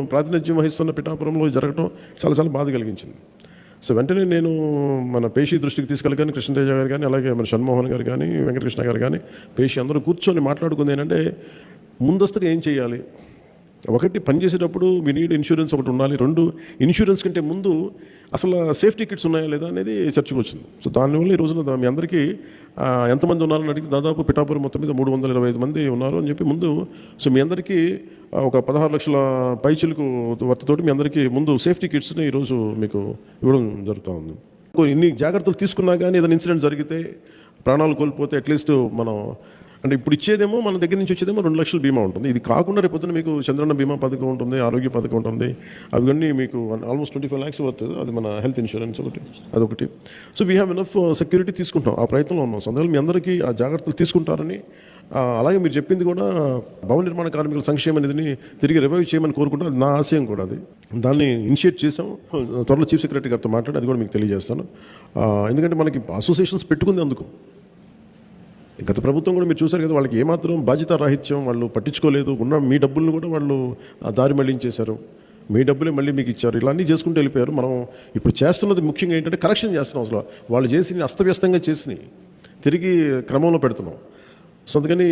ప్రాతినిధ్యం వహిస్తున్న పిఠాపురంలో జరగడం చాలా చాలా బాధ కలిగించింది. సో వెంటనే నేను మన పేషి దృష్టికి తీసుకెళ్ళగానే కృష్ణతేజ గారు కానీ, అలాగే మన షణ్మోహన్ గారు కానీ, వెంకటకృష్ణ గారు కానీ, పేషి అందరూ కూర్చొని మాట్లాడుకుంది ఏంటంటే ముందస్తుగా ఏం చేయాలి. ఒకటి పనిచేసేటప్పుడు మీ నీడ్ ఇన్సూరెన్స్ ఒకటి ఉండాలి. రెండు, ఇన్సూరెన్స్ కంటే ముందు అసలు సేఫ్టీ కిట్స్ ఉన్నాయా లేదా అనేది చర్చకు వచ్చింది. సో దానివల్ల ఈ రోజున మీ అందరికీ ఎంతమంది ఉన్నారని అడిగి దాదాపు పిఠాపురం మొత్తం మీద 325 మంది ఉన్నారు అని చెప్పి ముందు. సో మీ అందరికీ ఒక 16 లక్షల పైచిలకు వర్తతోటి మీ అందరికీ ముందు సేఫ్టీ కిట్స్ని ఈరోజు మీకు ఇవ్వడం జరుగుతూ ఉంది. ఇన్ని జాగ్రత్తలు తీసుకున్నా కానీ ఏదైనా ఇన్సిడెంట్ జరిగితే, ప్రాణాలు కోల్పోతే అట్లీస్ట్ మనం అంటే ఇప్పుడు ఇచ్చేదేమో మన దగ్గర నుంచి వచ్చేదేమో 2 లక్షల బీమా ఉంటుంది. ఇది కాకుండా రేపొద్దున మీకు చంద్రన్న బీమా పథకం ఉంటుంది, ఆరోగ్య పథకం ఉంటుంది. అవన్నీ మీకు ఆల్మోస్ట్ 25 lakhs వస్తుంది. అది మన హెల్త్ ఇన్సూరెన్స్ ఒకటి, అదొకటి. So we have enough security తీసుకుంటాం, ఆ ప్రయత్నంలో ఉన్నాం. సో అందువల్ల మీ అందరికీ ఆ జాగ్రత్తలు తీసుకుంటారని, అలాగే మీరు చెప్పింది కూడా భవన నిర్మాణ కార్మికుల సంక్షేమ నిధిని తిరిగి రివైవ్ చేయమని కోరుకుంటాం. అది నా ఆశయం కూడా. అది దాన్ని ఇనిషియేట్ చేసాం. త్వరలో చీఫ్ సెక్రటరీ గారితో మాట్లాడి అది కూడా మీకు తెలియజేస్తాను. ఎందుకంటే మనకి అసోసియేషన్స్ పెట్టుకుంది అందుకు. గత ప్రభుత్వం కూడా మీరు చూశారు కదా, వాళ్ళకి ఏమాత్రం బాధ్యత రాహిత్యం, వాళ్ళు పట్టించుకోలేదు. ఉన్న మీ డబ్బులను కూడా వాళ్ళు దారి మళ్లించేశారు. మీ డబ్బులే మళ్ళీ మీకు ఇచ్చారు. ఇలా అన్నీ చేసుకుంటూ వెళ్ళిపోయారు. మనం ఇప్పుడు చేస్తున్నది ముఖ్యంగా ఏంటంటే కరెక్షన్ చేస్తున్నాం. అసలు వాళ్ళు చేసి అస్తవ్యస్తంగా చేసి తిరిగి క్రమంలో పెడుతున్నాం. సో అందుకని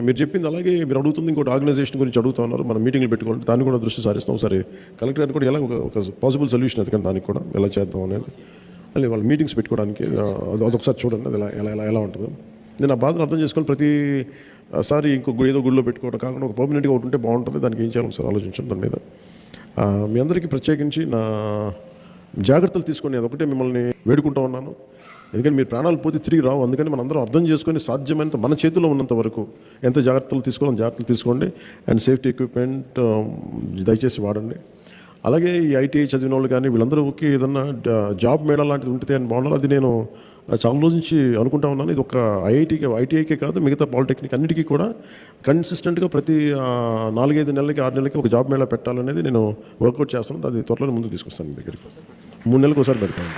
మీరు చెప్పింది, అలాగే మీరు అడుగుతుంది ఇంకోటి ఆర్గనైజేషన్ గురించి అడుగుతా ఉన్నారు. మనం మీటింగ్లు పెట్టుకోవాలి, దాన్ని కూడా దృష్టి సారిస్తాం. ఒకసారి కలెక్టర్ గారికి కూడా ఎలా ఒక పాసిబుల్ సొల్యూషన్ ఎదుగుతుంది, దానికి కూడా ఎలా చేద్దాం అనేది. అలాగే వాళ్ళ మీటింగ్స్ పెట్టుకోవడానికి అదొకసారి చూడండి, అది ఎలా ఎలా ఉంటుందో. నేను ఆ బాధను అర్థం చేసుకొని ప్రతిసారి ఏదో గుడిలో పెట్టుకోవడం కాకుండా ఒక పర్మనెంట్గా ఒకటి ఉంటే బాగుంటుంది. దానికి ఏం చేయాలి ఒకసారి ఆలోచించండి దాని మీద. మీ అందరికీ ప్రత్యేకించి నా జాగ్రత్తలు తీసుకోండి, అదొకటే మిమ్మల్ని వేడుకుంటూ ఉన్నాను. ఎందుకంటే మీరు ప్రాణాలు పోతే తిరిగి రావు. అందుకని మనందరం అర్థం చేసుకొని సాధ్యమైనంత మన చేతిలో ఉన్నంత వరకు ఎంత జాగ్రత్తలు తీసుకోవాలని జాగ్రత్తలు తీసుకోండి. అండ్ సేఫ్టీ ఎక్విప్మెంట్ దయచేసి వాడండి. అలాగే ఈ ఐటీఐ చదివిన వాళ్ళు కానీ వీళ్ళందరూకి ఏదన్నా జాబ్ మేళ లాంటిది ఉంటుంది అని బాగున్నారు. అది నేను చాలా రోజు నుంచి అనుకుంటా ఉన్నాను. ఇది ఒక ఐటీఐకే కాదు, మిగతా పాలిటెక్నిక్ అన్నిటికీ కూడా కన్సిస్టెంట్గా ప్రతి 4-5 నెలలకి 6 నెలలకి ఒక జాబ్ మేళా పెట్టాలనేది నేను వర్కౌట్ చేస్తాను. అది త్వరలో ముందుకు తీసుకొస్తాను. మీ దగ్గరికి 3 నెలలకు ఒకసారి పెడతాను.